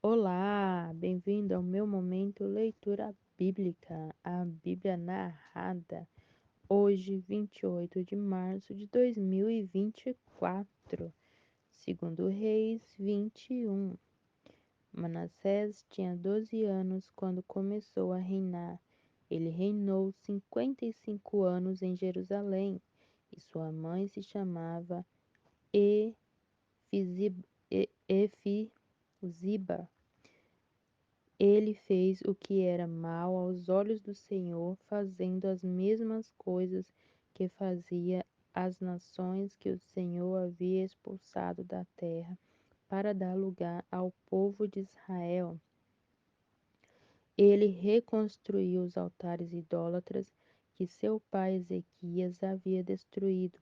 Olá, bem-vindo ao meu momento leitura bíblica, a Bíblia narrada, hoje, 28 de março de 2024, segundo Reis 21. Manassés tinha 12 anos quando começou a reinar. Ele reinou 55 anos em Jerusalém, e sua mãe se chamava Efiziba. Ele fez o que era mal aos olhos do Senhor, fazendo as mesmas coisas que fazia as nações que o Senhor havia expulsado da terra, para dar lugar ao povo de Israel. Ele reconstruiu os altares idólatras que seu pai Ezequias havia destruído,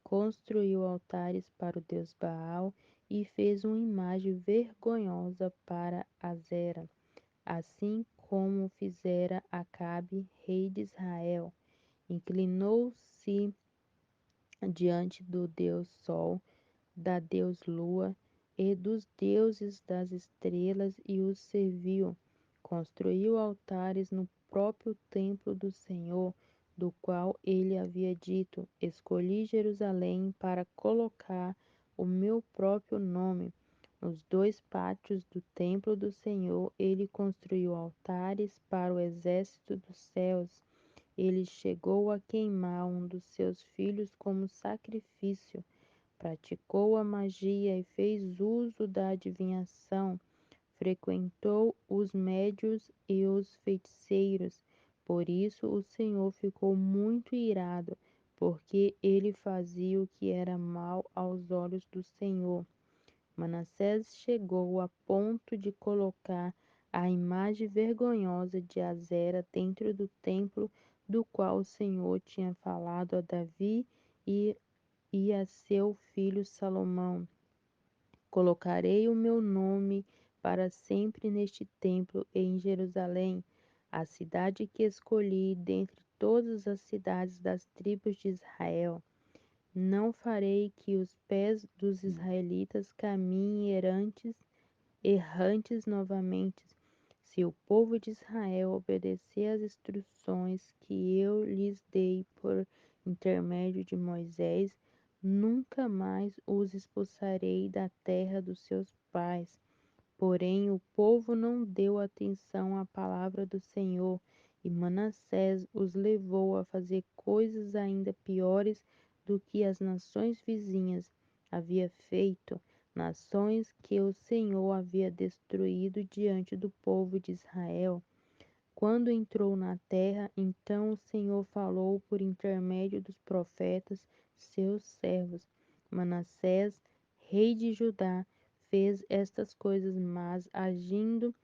construiu altares para o deus Baal e fez uma imagem vergonhosa para Azera, assim como fizera Acabe, rei de Israel. Inclinou-se diante do deus Sol, da deus Lua e dos deuses das estrelas e os serviu. Construiu altares no próprio templo do Senhor, do qual ele havia dito: Escolhi Jerusalém para colocar o meu próprio nome. Nos dois pátios do templo do Senhor, ele construiu altares para o exército dos céus. Ele chegou a queimar um dos seus filhos como sacrifício, praticou a magia e fez uso da adivinhação, frequentou os médios e os feiticeiros. Por isso o Senhor ficou muito irado, porque ele fazia o que era mal aos olhos do Senhor. Manassés chegou a ponto de colocar a imagem vergonhosa de Azera dentro do templo do qual o Senhor tinha falado a Davi e a seu filho Salomão. Colocarei o meu nome para sempre neste templo e em Jerusalém, a cidade que escolhi dentre todas as cidades das tribos de Israel. Não farei que os pés dos israelitas caminhem errantes novamente. Se o povo de Israel obedecer às instruções que eu lhes dei por intermédio de Moisés, nunca mais os expulsarei da terra dos seus pais. Porém, o povo não deu atenção à palavra do Senhor, e Manassés os levou a fazer coisas ainda piores do que as nações vizinhas havia feito, nações que o Senhor havia destruído diante do povo de Israel. Quando entrou na terra, então o Senhor falou por intermédio dos profetas, seus servos. Manassés, rei de Judá, fez estas coisas mas agindo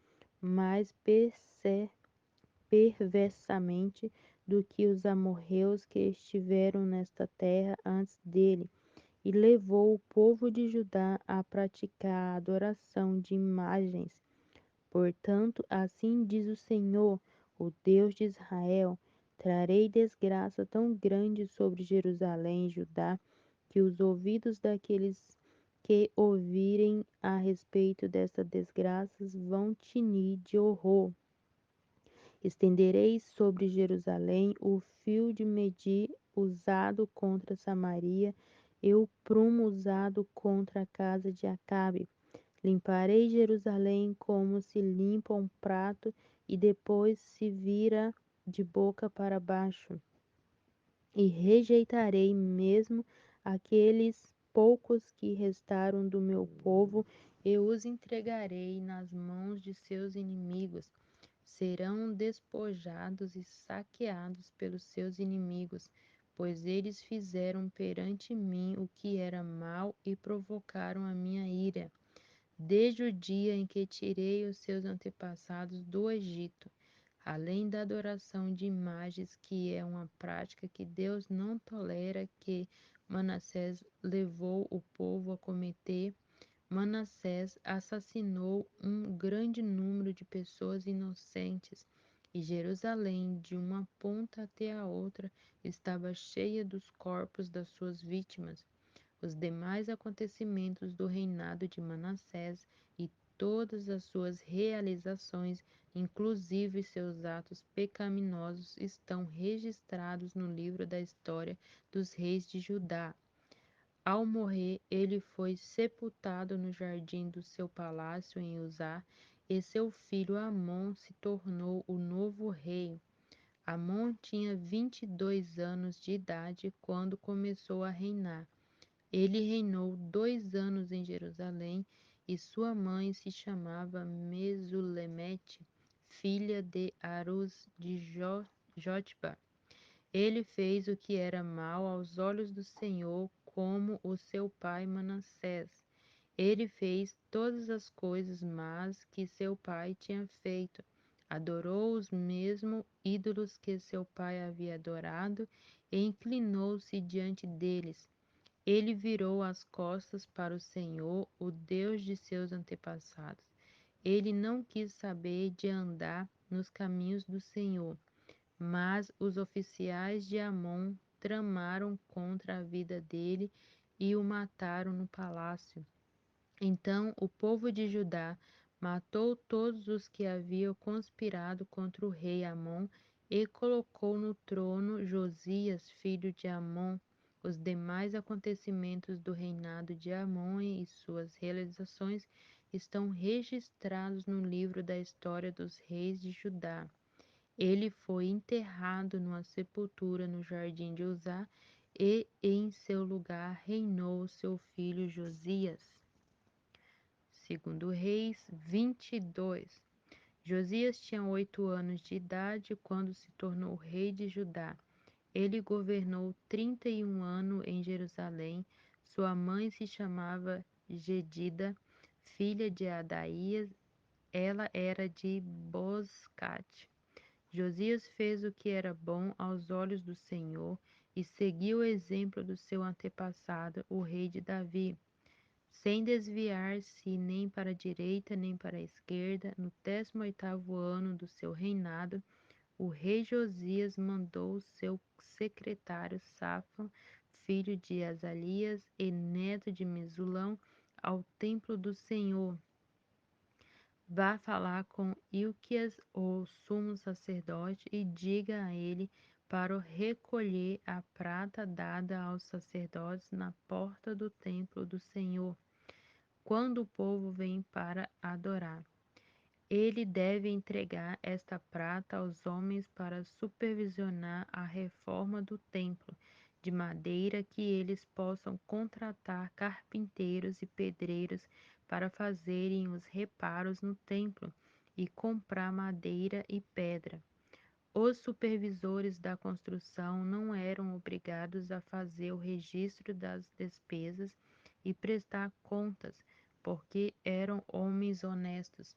mais perversamente do que os amorreus que estiveram nesta terra antes dele, e levou o povo de Judá a praticar a adoração de imagens. Portanto, assim diz o Senhor, o Deus de Israel: trarei desgraça tão grande sobre Jerusalém e Judá, que os ouvidos daqueles que ouvirem a respeito desta desgraça vão tinir de horror. Estenderei sobre Jerusalém o fio de medir usado contra Samaria e o prumo usado contra a casa de Acabe. Limparei Jerusalém como se limpa um prato e depois se vira de boca para baixo. E rejeitarei mesmo aqueles poucos que restaram do meu povo e os entregarei nas mãos de seus inimigos. Serão despojados e saqueados pelos seus inimigos, pois eles fizeram perante mim o que era mal e provocaram a minha ira desde o dia em que tirei os seus antepassados do Egito, além da adoração de imagens, que é uma prática que Deus não tolera, que Manassés levou o povo a cometer. Manassés assassinou um grande número de pessoas inocentes, e Jerusalém, de uma ponta até a outra, estava cheia dos corpos das suas vítimas. Os demais acontecimentos do reinado de Manassés e todas as suas realizações, inclusive seus atos pecaminosos, estão registrados no livro da história dos reis de Judá. Ao morrer, ele foi sepultado no jardim do seu palácio em Uzá, e seu filho Amon se tornou o novo rei. Amon tinha 22 anos de idade quando começou a reinar. Ele reinou 2 anos em Jerusalém e sua mãe se chamava Mesulemete, filha de Aruz de Jotba. Ele fez o que era mal aos olhos do Senhor, como o seu pai Manassés. Ele fez todas as coisas más que seu pai tinha feito. Adorou os mesmos ídolos que seu pai havia adorado e inclinou-se diante deles. Ele virou as costas para o Senhor, o Deus de seus antepassados. Ele não quis saber de andar nos caminhos do Senhor. Mas os oficiais de Amon tramaram contra a vida dele e o mataram no palácio. Então o povo de Judá matou todos os que haviam conspirado contra o rei Amon e colocou no trono Josias, filho de Amon. Os demais acontecimentos do reinado de Amon e suas realizações estão registrados no livro da história dos reis de Judá. Ele foi enterrado numa sepultura no jardim de Uzá e em seu lugar reinou seu filho Josias. Segundo Reis 22. Josias tinha 8 anos de idade quando se tornou rei de Judá. Ele governou 31 anos em Jerusalém. Sua mãe se chamava Gedida, filha de Adaías. Ela era de Boscate. Josias fez o que era bom aos olhos do Senhor e seguiu o exemplo do seu antepassado, o rei de Davi, sem desviar-se nem para a direita nem para a esquerda. No 18º ano do seu reinado, o rei Josias mandou seu secretário Safan, filho de Azalias e neto de Mesulão, ao templo do Senhor. Vá falar com Ilquias, o sumo sacerdote, e diga a ele para recolher a prata dada aos sacerdotes na porta do templo do Senhor, quando o povo vem para adorar. Ele deve entregar esta prata aos homens para supervisionar a reforma do templo, de maneira que eles possam contratar carpinteiros e pedreiros para fazerem os reparos no templo e comprar madeira e pedra. Os supervisores da construção não eram obrigados a fazer o registro das despesas e prestar contas, porque eram homens honestos.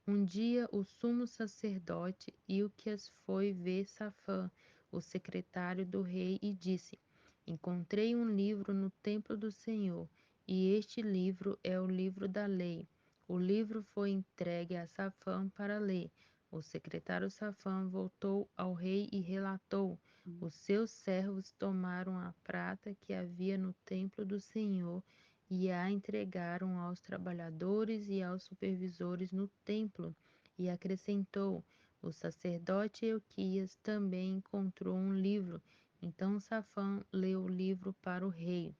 Um dia o sumo sacerdote Ilquias foi ver Safã, o secretário do rei, e disse: Encontrei um livro no templo do Senhor, e este livro é o livro da lei. O livro foi entregue a Safã para ler. O secretário Safã voltou ao rei e relatou: Os seus servos tomaram a prata que havia no templo do Senhor e a entregaram aos trabalhadores e aos supervisores no templo. E acrescentou: O sacerdote Euquias também encontrou um livro. Então Safã leu o livro para o rei.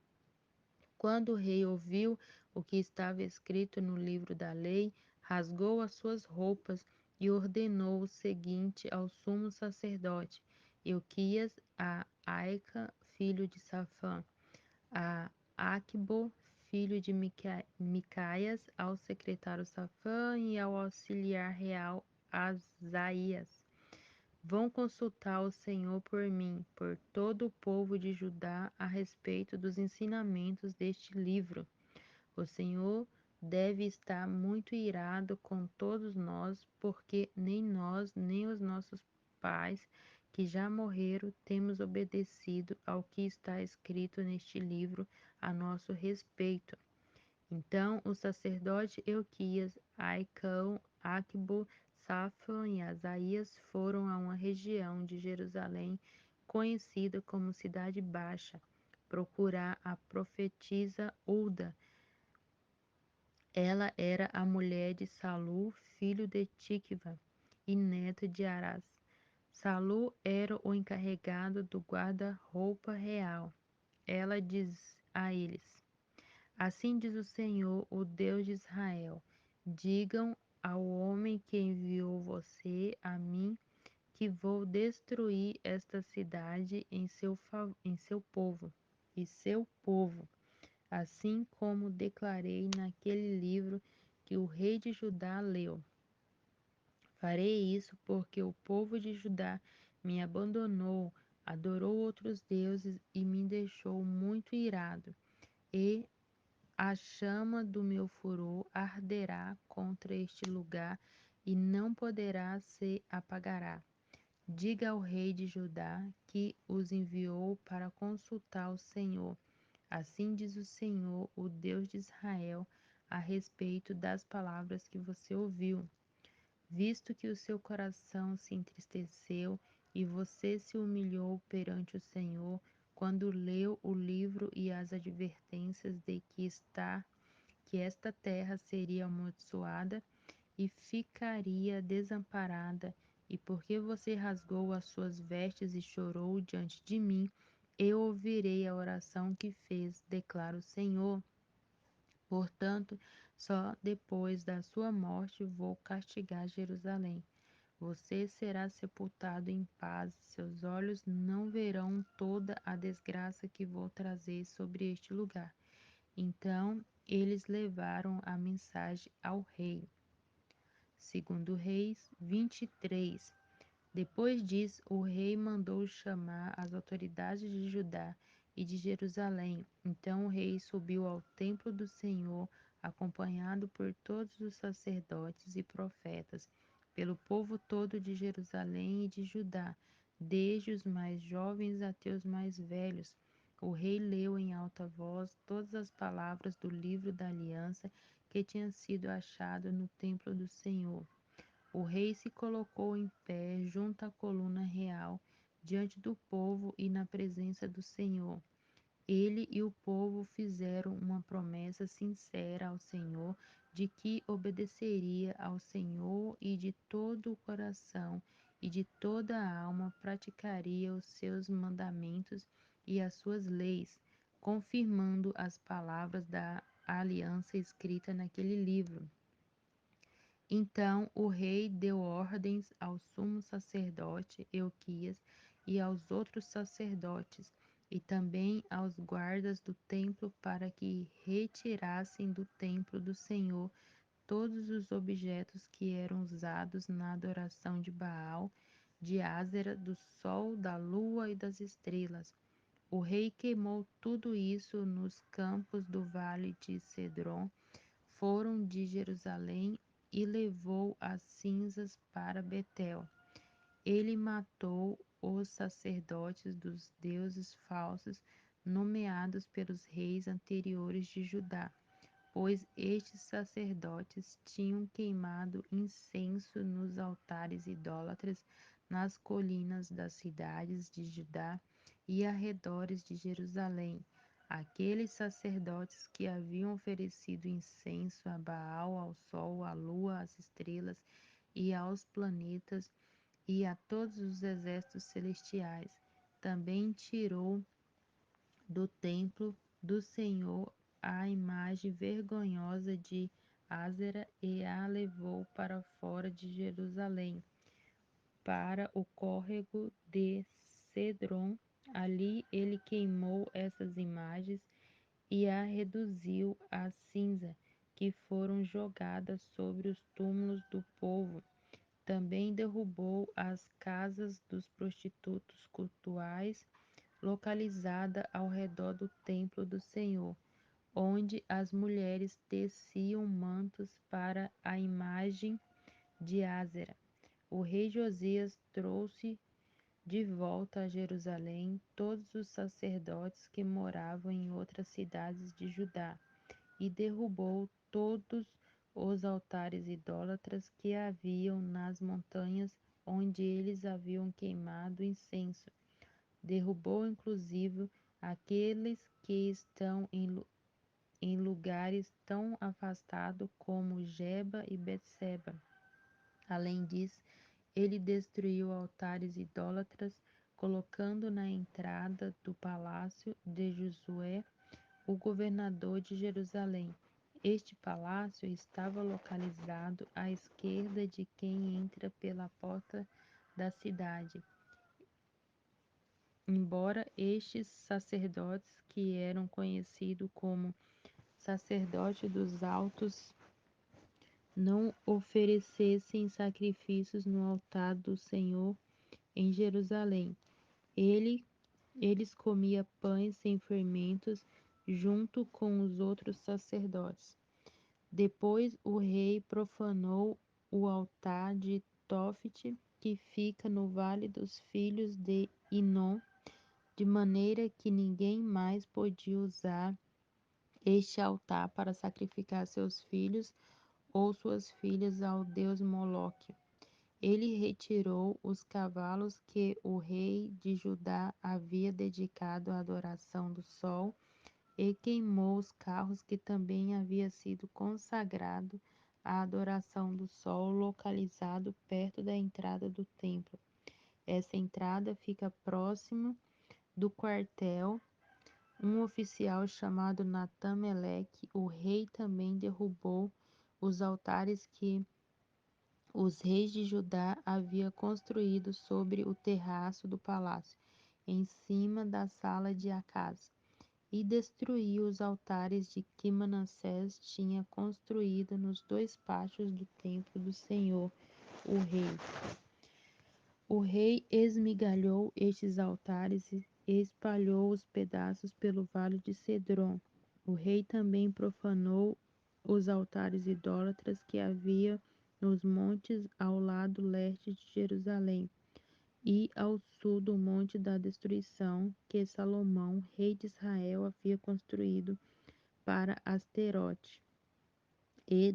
Quando o rei ouviu o que estava escrito no livro da lei, rasgou as suas roupas e ordenou o seguinte ao sumo sacerdote Euquias, a Aica, filho de Safã, a Aquibo, filho de Micaias, ao secretário Safã e ao auxiliar real Asaías. Vão consultar o Senhor por mim, por todo o povo de Judá, a respeito dos ensinamentos deste livro. O Senhor deve estar muito irado com todos nós, porque nem nós, nem os nossos pais, que já morreram, temos obedecido ao que está escrito neste livro a nosso respeito. Então o sacerdote Euquias, Aicão, Aquibo, Safan e Asaías foram a uma região de Jerusalém conhecida como Cidade Baixa, procurar a profetisa Ulda, Ela era a mulher de Salu, filho de Tikva, e neta de Arás. Salu era o encarregado do guarda-roupa real. Ela diz a eles: Assim diz o Senhor, o Deus de Israel: Digam ao homem que enviou você a mim que vou destruir esta cidade em seu povo e seu povo, assim como declarei naquele livro que o rei de Judá leu. Farei isso porque o povo de Judá me abandonou, adorou outros deuses e me deixou muito irado. E a chama do meu furor arderá contra este lugar e não poderá se apagará. Diga ao rei de Judá que os enviou para consultar o Senhor. Assim diz o Senhor, o Deus de Israel, a respeito das palavras que você ouviu. Visto que o seu coração se entristeceu e você se humilhou perante o Senhor, quando leu o livro e as advertências de que esta terra seria amaldiçoada e ficaria desamparada, e porque você rasgou as suas vestes e chorou diante de mim, eu ouvirei a oração que fez, declara o Senhor. Portanto, só depois da sua morte vou castigar Jerusalém. Você será sepultado em paz, seus olhos não verão toda a desgraça que vou trazer sobre este lugar. Então eles levaram a mensagem ao rei. Segundo Reis 23. Depois disso, o rei mandou chamar as autoridades de Judá e de Jerusalém. Então o rei subiu ao templo do Senhor, acompanhado por todos os sacerdotes e profetas, pelo povo todo de Jerusalém e de Judá, desde os mais jovens até os mais velhos. O rei leu em alta voz todas as palavras do livro da aliança que tinha sido achado no templo do Senhor. O rei se colocou em pé junto à coluna real, diante do povo e na presença do Senhor. Ele e o povo fizeram uma promessa sincera ao Senhor de que obedeceria ao Senhor e de todo o coração e de toda a alma praticaria os seus mandamentos e as suas leis, confirmando as palavras da aliança escrita naquele livro. Então o rei deu ordens ao sumo sacerdote Euquias e aos outros sacerdotes, e também aos guardas do templo, para que retirassem do templo do Senhor todos os objetos que eram usados na adoração de Baal, de Ázera, do sol, da lua e das estrelas. O rei queimou tudo isso nos campos do vale de Cedron, foram de Jerusalém e levou as cinzas para Betel. Ele matou os sacerdotes dos deuses falsos nomeados pelos reis anteriores de Judá, pois estes sacerdotes tinham queimado incenso nos altares idólatras nas colinas das cidades de Judá e arredores de Jerusalém. Aqueles sacerdotes que haviam oferecido incenso a Baal, ao sol, à lua, às estrelas e aos planetas e a todos os exércitos celestiais, também tirou do templo do Senhor a imagem vergonhosa de Ázera e a levou para fora de Jerusalém, para o córrego de Cedron. Ali ele queimou essas imagens e a reduziu a cinza, que foram jogadas sobre os túmulos do povo. Também derrubou as casas dos prostitutos cultuais localizada ao redor do templo do Senhor, onde as mulheres teciam mantos para a imagem de Ázera. O rei Josias trouxe de volta a Jerusalém todos os sacerdotes que moravam em outras cidades de Judá e derrubou todos os altares idólatras que haviam nas montanhas onde eles haviam queimado incenso. Derrubou inclusive aqueles que estão em lugares tão afastados como Geba e Betseba. Além disso, ele destruiu altares idólatras, colocando na entrada do palácio de Josué, o governador de Jerusalém. Este palácio estava localizado à esquerda de quem entra pela porta da cidade. Embora estes sacerdotes, que eram conhecidos como sacerdotes dos altos, não oferecessem sacrifícios no altar do Senhor em Jerusalém, ele, eles comiam pães sem fermentos junto com os outros sacerdotes. Depois o rei profanou o altar de Tofete, que fica no vale dos filhos de Inom, de maneira que ninguém mais podia usar este altar para sacrificar seus filhos ou suas filhas ao deus Moloque. Ele retirou os cavalos que o rei de Judá havia dedicado à adoração do sol e queimou os carros que também havia sido consagrado à adoração do sol, localizado perto da entrada do templo. Essa entrada fica próximo do quartel. Um oficial chamado Natan-Meleque, o rei também derrubou os altares que os reis de Judá haviam construído sobre o terraço do palácio, em cima da sala de Acaz, e destruiu os altares de que Manassés tinha construído nos dois pátios do templo do Senhor, o rei. O rei esmigalhou estes altares e espalhou os pedaços pelo vale de Cedron. O rei também profanou os altares idólatras que havia nos montes ao lado leste de Jerusalém e ao sul do monte da destruição que Salomão, rei de Israel, havia construído para Asterote, e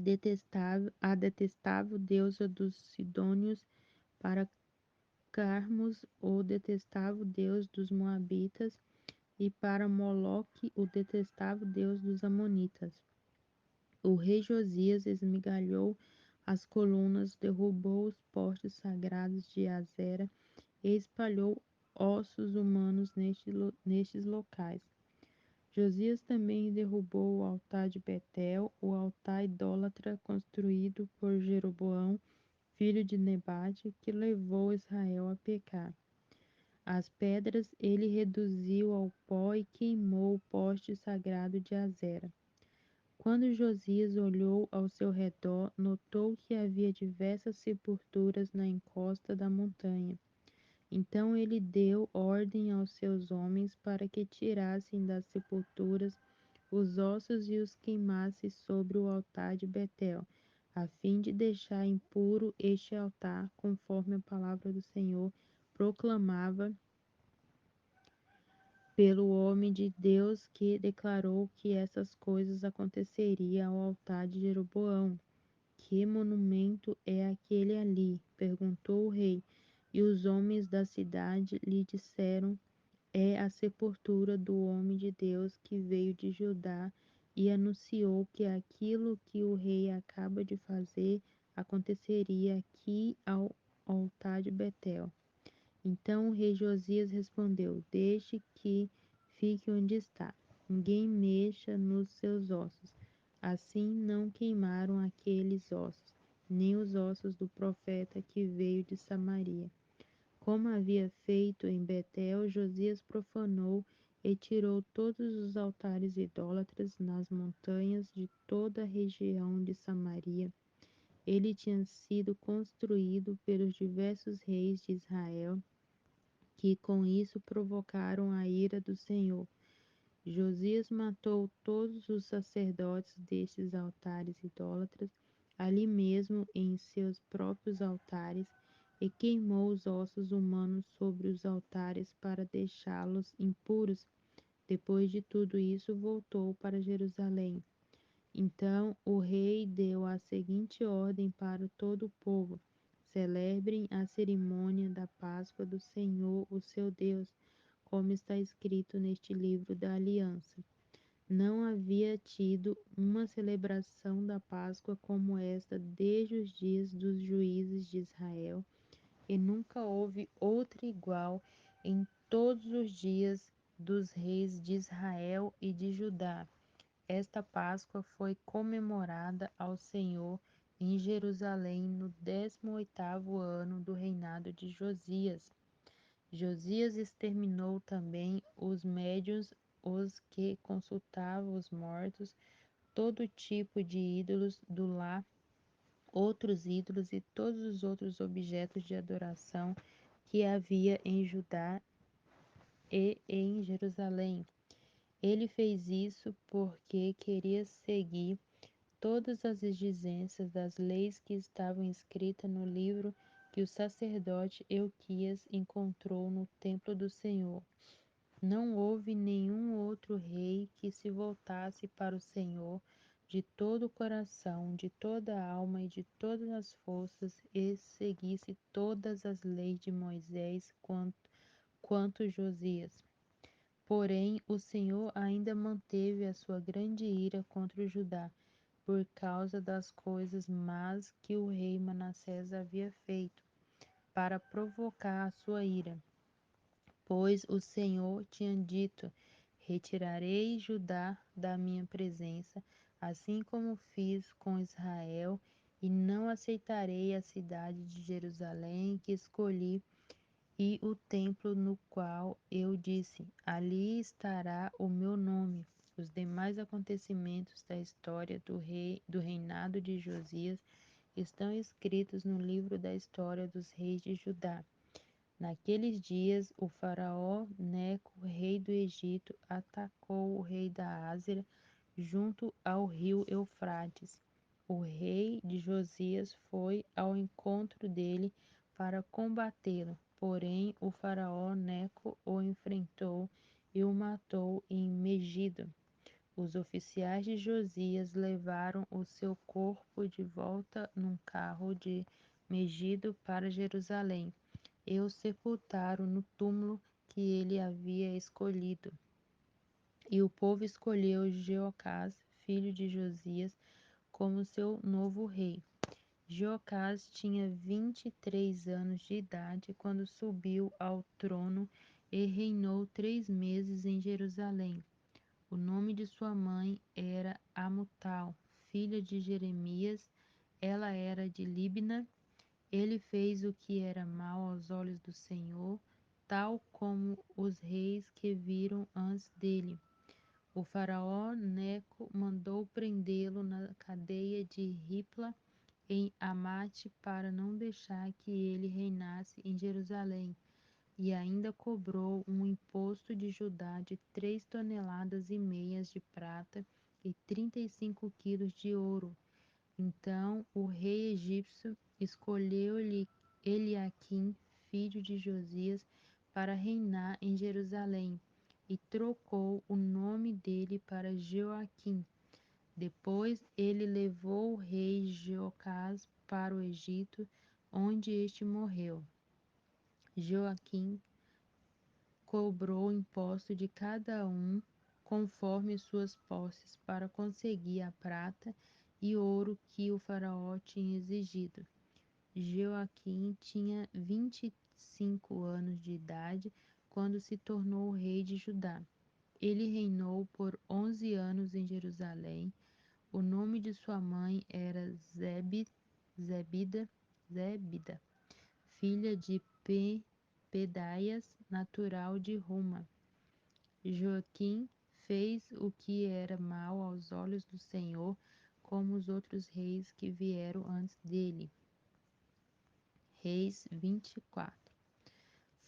a detestável deusa dos Sidônios, para Carmos, o detestável deus dos Moabitas, e para Moloque, o detestável deus dos Amonitas. O rei Josias esmigalhou as colunas, derrubou os postes sagrados de Azera e espalhou ossos humanos nestes locais. Josias também derrubou o altar de Betel, o altar idólatra construído por Jeroboão, filho de Nebate, que levou Israel a pecar. As pedras ele reduziu ao pó e queimou o poste sagrado de Azera. Quando Josias olhou ao seu redor, notou que havia diversas sepulturas na encosta da montanha. Então ele deu ordem aos seus homens para que tirassem das sepulturas os ossos e os queimassem sobre o altar de Betel, a fim de deixar impuro este altar, conforme a palavra do Senhor proclamava pelo homem de Deus que declarou que essas coisas aconteceriam ao altar de Jeroboão. Que monumento é aquele ali? Perguntou o rei. E os homens da cidade lhe disseram: é a sepultura do homem de Deus que veio de Judá e anunciou que aquilo que o rei acaba de fazer aconteceria aqui ao altar de Betel. Então o rei Josias respondeu: deixe que fique onde está. Ninguém mexa nos seus ossos. Assim não queimaram aqueles ossos, nem os ossos do profeta que veio de Samaria. Como havia feito em Betel, Josias profanou e tirou todos os altares idólatras nas montanhas de toda a região de Samaria. Ele tinha sido construído pelos diversos reis de Israel, que com isso provocaram a ira do Senhor. Josias matou todos os sacerdotes destes altares idólatras, ali mesmo em seus próprios altares, e queimou os ossos humanos sobre os altares para deixá-los impuros. Depois de tudo isso, voltou para Jerusalém. Então o rei deu a seguinte ordem para todo o povo: celebrem a cerimônia da Páscoa do Senhor, o seu Deus, como está escrito neste livro da aliança. Não havia tido uma celebração da Páscoa como esta desde os dias dos juízes de Israel, e nunca houve outra igual em todos os dias dos reis de Israel e de Judá. Esta Páscoa foi comemorada ao Senhor em Jerusalém no 18º ano do reinado de Josias. Josias exterminou também os médiuns, os que consultavam os mortos, todo tipo de ídolos do lar, outros ídolos e todos os outros objetos de adoração que havia em Judá e em Jerusalém. Ele fez isso porque queria seguir todas as exigências das leis que estavam escritas no livro que o sacerdote Euquias encontrou no templo do Senhor. Não houve nenhum outro rei que se voltasse para o Senhor de todo o coração, de toda a alma e de todas as forças e seguisse todas as leis de Moisés quanto Josias. Porém, o Senhor ainda manteve a sua grande ira contra o Judá, por causa das coisas más que o rei Manassés havia feito, para provocar a sua ira. Pois o Senhor tinha dito: retirarei Judá da minha presença, assim como fiz com Israel, e não aceitarei a cidade de Jerusalém que escolhi e o templo no qual eu disse: ali estará o meu nome. Os demais acontecimentos da história do reinado de Josias estão escritos no livro da história dos reis de Judá. Naqueles dias, o faraó Neco, rei do Egito, atacou o rei da Ásia junto ao rio Eufrates. O rei de Josias foi ao encontro dele para combatê-lo, porém o faraó Neco o enfrentou e o matou em Megido. Os oficiais de Josias levaram o seu corpo de volta num carro de Megido para Jerusalém e o sepultaram no túmulo que ele havia escolhido. E o povo escolheu Jeocás, filho de Josias, como seu novo rei. Jeocás tinha 23 anos de idade quando subiu ao trono e reinou 3 meses em Jerusalém. O nome de sua mãe era Amutal, filha de Jeremias. Ela era de Libna. Ele fez o que era mal aos olhos do Senhor, tal como os reis que viram antes dele. O faraó Neco mandou prendê-lo na cadeia de Ripla, em Amate, para não deixar que ele reinasse em Jerusalém, e ainda cobrou um imposto de Judá de 3,5 toneladas de prata e 35 quilos de ouro. Então o rei egípcio escolheu-lhe Eliaquim, filho de Josias, para reinar em Jerusalém, e trocou o nome dele para Joaquim. Depois ele levou o rei Jeocás para o Egito, onde este morreu. Joaquim cobrou imposto de cada um conforme suas posses para conseguir a prata e ouro que o faraó tinha exigido. Joaquim tinha 25 anos de idade quando se tornou rei de Judá. Ele reinou por 11 anos em Jerusalém. O nome de sua mãe era Zebida, filha de Pedaias, natural de Ruma. Joaquim fez o que era mal aos olhos do Senhor, como os outros reis que vieram antes dele. Reis 24.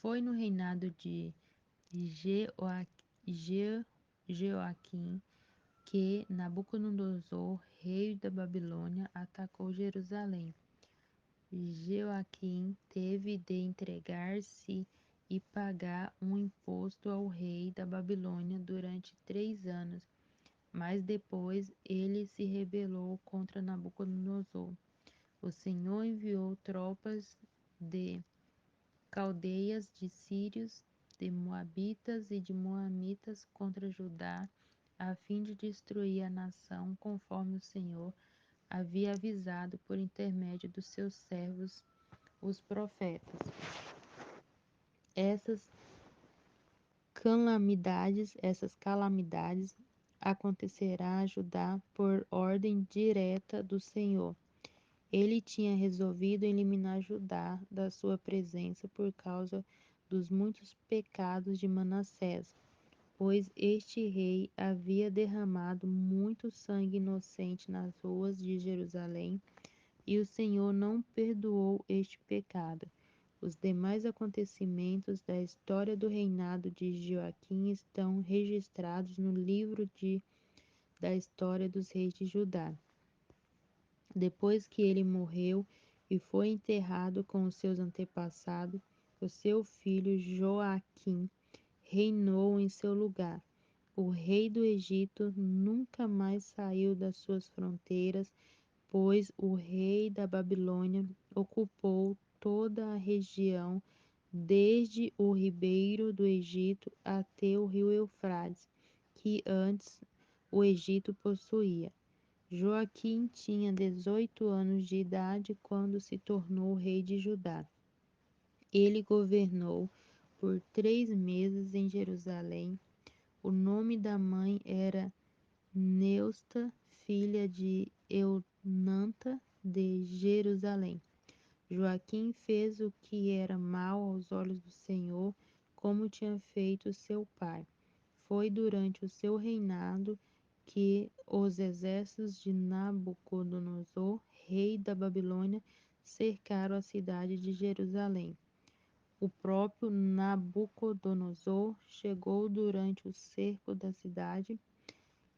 Foi no reinado de Jeoaquim que Nabucodonosor, rei da Babilônia, atacou Jerusalém. Joaquim teve de entregar-se e pagar um imposto ao rei da Babilônia durante 3 anos, mas depois ele se rebelou contra Nabucodonosor. O Senhor enviou tropas de caldeias, de sírios, de moabitas e de moamitas contra Judá, a fim de destruir a nação, conforme o Senhor havia avisado por intermédio dos seus servos, os profetas. Essas calamidades acontecerá a Judá por ordem direta do Senhor. Ele tinha resolvido eliminar Judá da sua presença por causa dos muitos pecados de Manassés, pois este rei havia derramado muito sangue inocente nas ruas de Jerusalém, e o Senhor não perdoou este pecado. Os demais acontecimentos da história do reinado de Joaquim estão registrados no da história dos reis de Judá. Depois que ele morreu e foi enterrado com os seus antepassados, o seu filho Joaquim reinou em seu lugar. O rei do Egito nunca mais saiu das suas fronteiras, pois o rei da Babilônia ocupou toda a região, desde o ribeiro do Egito até o rio Eufrates, que antes o Egito possuía. Joaquim tinha 18 anos de idade quando se tornou rei de Judá. Ele governou por 3 meses em Jerusalém. O nome da mãe era Neusta, filha de Eunanta de Jerusalém. Joaquim fez o que era mal aos olhos do Senhor, como tinha feito seu pai. Foi durante o seu reinado que os exércitos de Nabucodonosor, rei da Babilônia, cercaram a cidade de Jerusalém. O próprio Nabucodonosor chegou durante o cerco da cidade,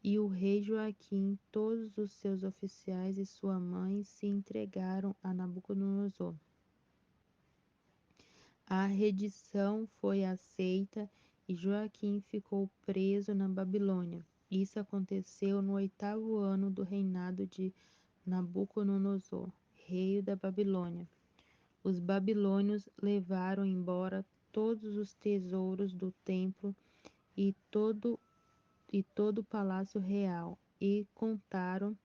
e o rei Joaquim, todos os seus oficiais e sua mãe se entregaram a Nabucodonosor. A redição foi aceita e Joaquim ficou preso na Babilônia. Isso aconteceu no 8º ano do reinado de Nabucodonosor, rei da Babilônia. Os babilônios levaram embora todos os tesouros do templo e todo o palácio real, e cortaram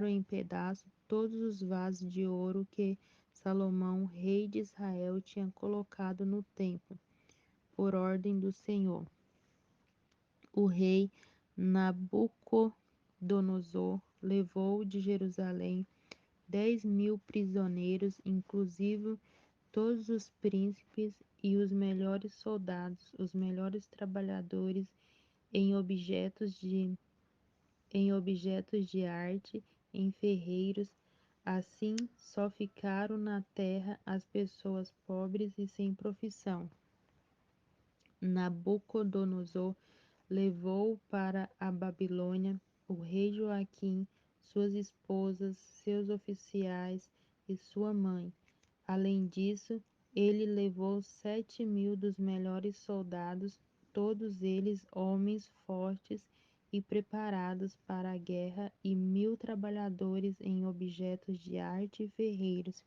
em pedaços todos os vasos de ouro que Salomão, rei de Israel, tinha colocado no templo, por ordem do Senhor. O rei Nabucodonosor levou de Jerusalém 10.000 prisioneiros, inclusive todos os príncipes e os melhores soldados, os melhores trabalhadores em objetos de arte, em ferreiros. Assim, só ficaram na terra as pessoas pobres e sem profissão. Nabucodonosor levou para a Babilônia o rei Joaquim, suas esposas, seus oficiais e sua mãe. Além disso, ele levou 7.000 dos melhores soldados, todos eles homens fortes e preparados para a guerra, e 1.000 trabalhadores em objetos de arte e ferreiros.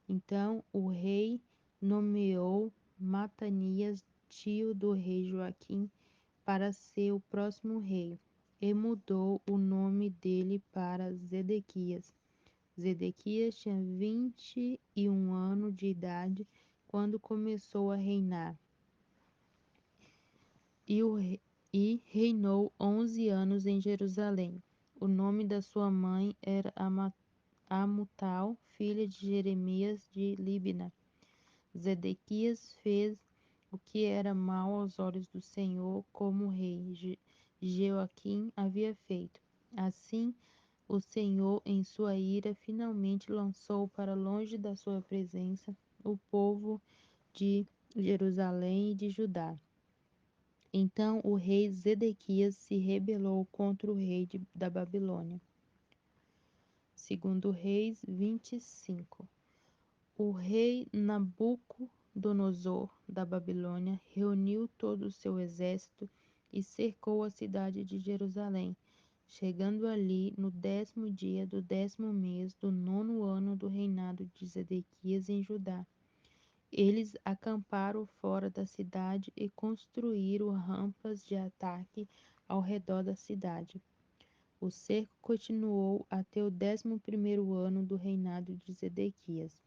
Então o rei nomeou Matanias, tio do rei Joaquim, para ser o próximo rei, e mudou o nome dele para Zedequias. Zedequias tinha 21 anos de idade quando começou a reinar, e reinou 11 anos em Jerusalém. O nome da sua mãe era Amutal, filha de Jeremias de Libna. Zedequias fez o que era mal aos olhos do Senhor, como o rei Joaquim havia feito. Assim, o Senhor, em sua ira, finalmente lançou para longe da sua presença o povo de Jerusalém e de Judá. Então o rei Zedequias se rebelou contra o rei da Babilônia. Segundo Reis 25. O rei Nabucodonosor da Babilônia reuniu todo o seu exército e cercou a cidade de Jerusalém, chegando ali no 10º dia do 10º mês do 9º ano do reinado de Zedequias em Judá. Eles acamparam fora da cidade e construíram rampas de ataque ao redor da cidade. O cerco continuou até o 11º ano do reinado de Zedequias.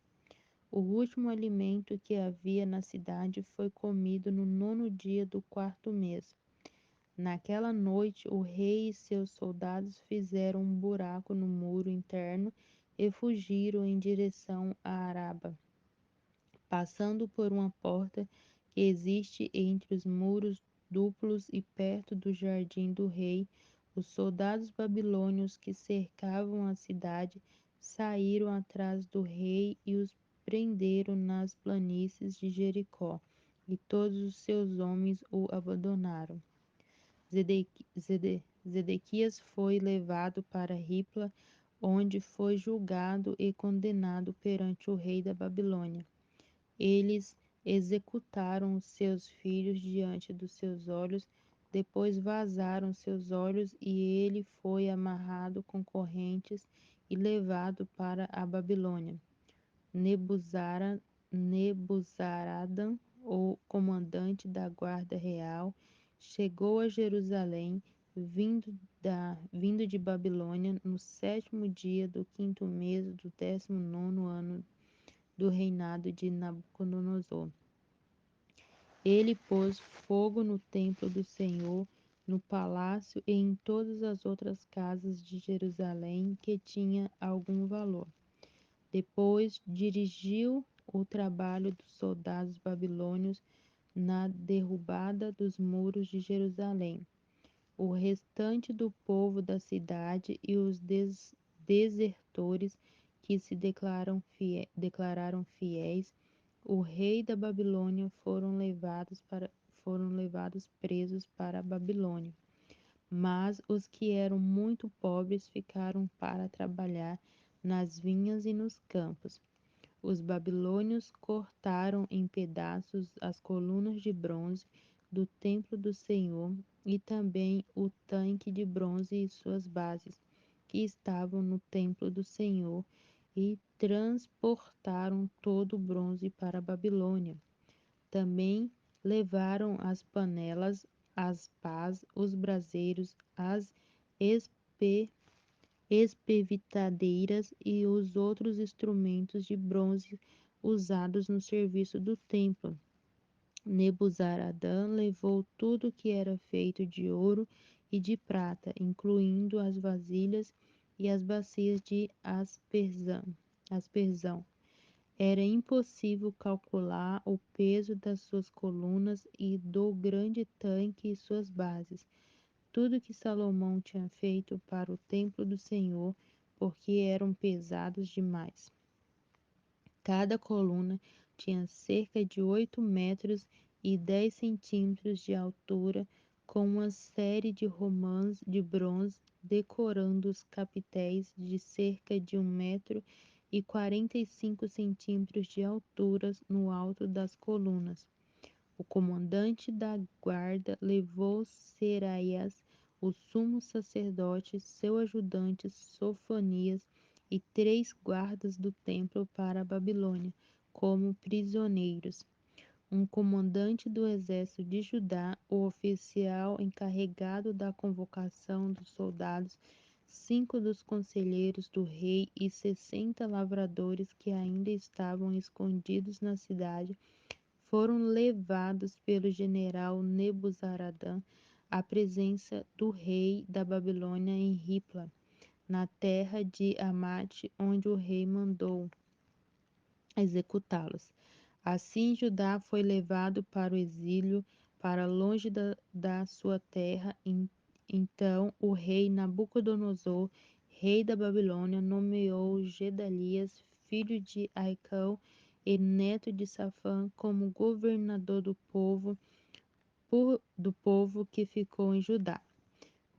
O último alimento que havia na cidade foi comido no 9º dia do 4º mês. Naquela noite, o rei e seus soldados fizeram um buraco no muro interno e fugiram em direção a Araba, passando por uma porta que existe entre os muros duplos e perto do jardim do rei. Os soldados babilônios que cercavam a cidade saíram atrás do rei e os prenderam nas planícies de Jericó, e todos os seus homens o abandonaram. Zedequias foi levado para Ripla, onde foi julgado e condenado perante o rei da Babilônia. Eles executaram os seus filhos diante dos seus olhos, depois vazaram seus olhos, e ele foi amarrado com correntes e levado para a Babilônia. Nebuzaradan, o comandante da guarda real, chegou a Jerusalém, vindo de Babilônia, no 7º dia do 5º mês do 19º ano do reinado de Nabucodonosor. Ele pôs fogo no templo do Senhor, no palácio e em todas as outras casas de Jerusalém que tinha algum valor. Depois dirigiu o trabalho dos soldados babilônios na derrubada dos muros de Jerusalém. O restante do povo da cidade e os desertores que se declararam fiéis, o rei da Babilônia foram levados presos para a Babilônia. Mas os que eram muito pobres ficaram para trabalhar nas vinhas e nos campos. Os babilônios cortaram em pedaços as colunas de bronze do templo do Senhor e também o tanque de bronze e suas bases, que estavam no templo do Senhor, e transportaram todo o bronze para a Babilônia. Também levaram as panelas, as pás, os braseiros, as espevitadeiras e os outros instrumentos de bronze usados no serviço do templo. Nebuzaradã levou tudo que era feito de ouro e de prata, incluindo as vasilhas e as bacias de aspersão. Era impossível calcular o peso das suas colunas e do grande tanque e suas bases. Tudo que Salomão tinha feito para o templo do Senhor, porque eram pesados demais. Cada coluna tinha cerca de 8 metros e 10 centímetros de altura, com uma série de romãs de bronze decorando os capitéis de cerca de 1,45 metros de altura no alto das colunas. O comandante da guarda levou Seraias, o sumo sacerdote, seu ajudante Sofonias e 3 guardas do templo para a Babilônia, como prisioneiros. Um comandante do exército de Judá, o oficial encarregado da convocação dos soldados, 5 dos conselheiros do rei e 60 lavradores que ainda estavam escondidos na cidade, foram levados pelo general Nebuzaradã à presença do rei da Babilônia em Ripla, na terra de Amate, onde o rei mandou executá-los. Assim, Judá foi levado para o exílio, para longe da sua terra. Então, o rei Nabucodonosor, rei da Babilônia, nomeou Gedalias, filho de Aicão e neto de Safã, como governador do povo que ficou em Judá.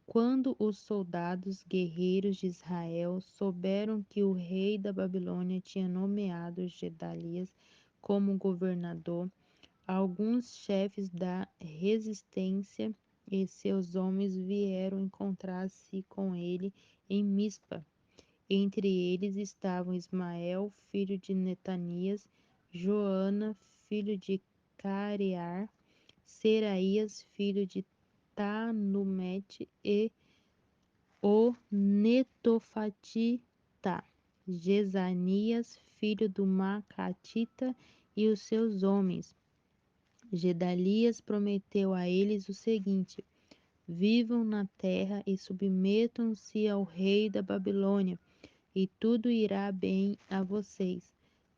Quando os soldados guerreiros de Israel souberam que o rei da Babilônia tinha nomeado Gedalias como governador, alguns chefes da resistência e seus homens vieram encontrar-se com ele em Mispa. Entre eles estavam Ismael, filho de Netanias, Joana, filho de Carear, Seraías, filho de Tanumete e o Netofatita, Jezanias, filho do Macatita, e os seus homens. Gedalias prometeu a eles o seguinte: vivam na terra e submetam-se ao rei da Babilônia, e tudo irá bem a vocês.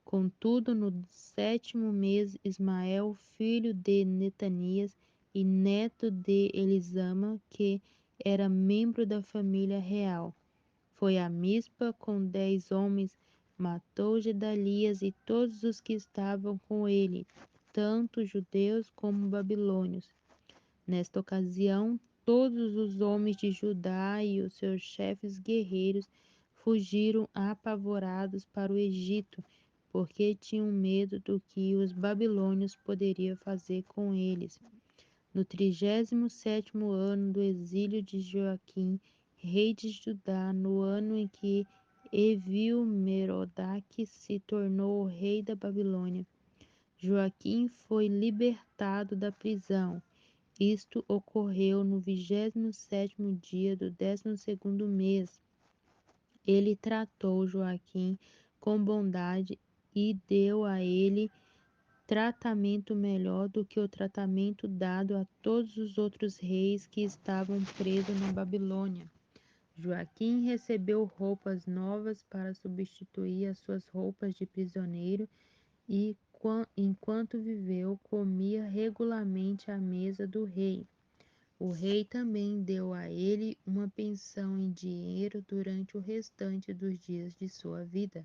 Contudo, no 7º mês, Ismael, filho de Netanias e neto de Elisama, que era membro da família real, foi a Mispa com 10 homens, matou Gedalias e todos os que estavam com ele, tanto judeus como babilônios. Nesta ocasião, todos os homens de Judá e os seus chefes guerreiros fugiram apavorados para o Egito, porque tinham medo do que os babilônios poderiam fazer com eles. No 37º ano do exílio de Joaquim, rei de Judá, no ano em que Evil-Merodach se tornou rei da Babilônia, Joaquim foi libertado da prisão. Isto ocorreu no 27º dia do 12º mês. Ele tratou Joaquim com bondade e deu a ele tratamento melhor do que o tratamento dado a todos os outros reis que estavam presos na Babilônia. Joaquim recebeu roupas novas para substituir as suas roupas de prisioneiro e, enquanto viveu, comia regularmente à mesa do rei. O rei também deu a ele uma pensão em dinheiro durante o restante dos dias de sua vida.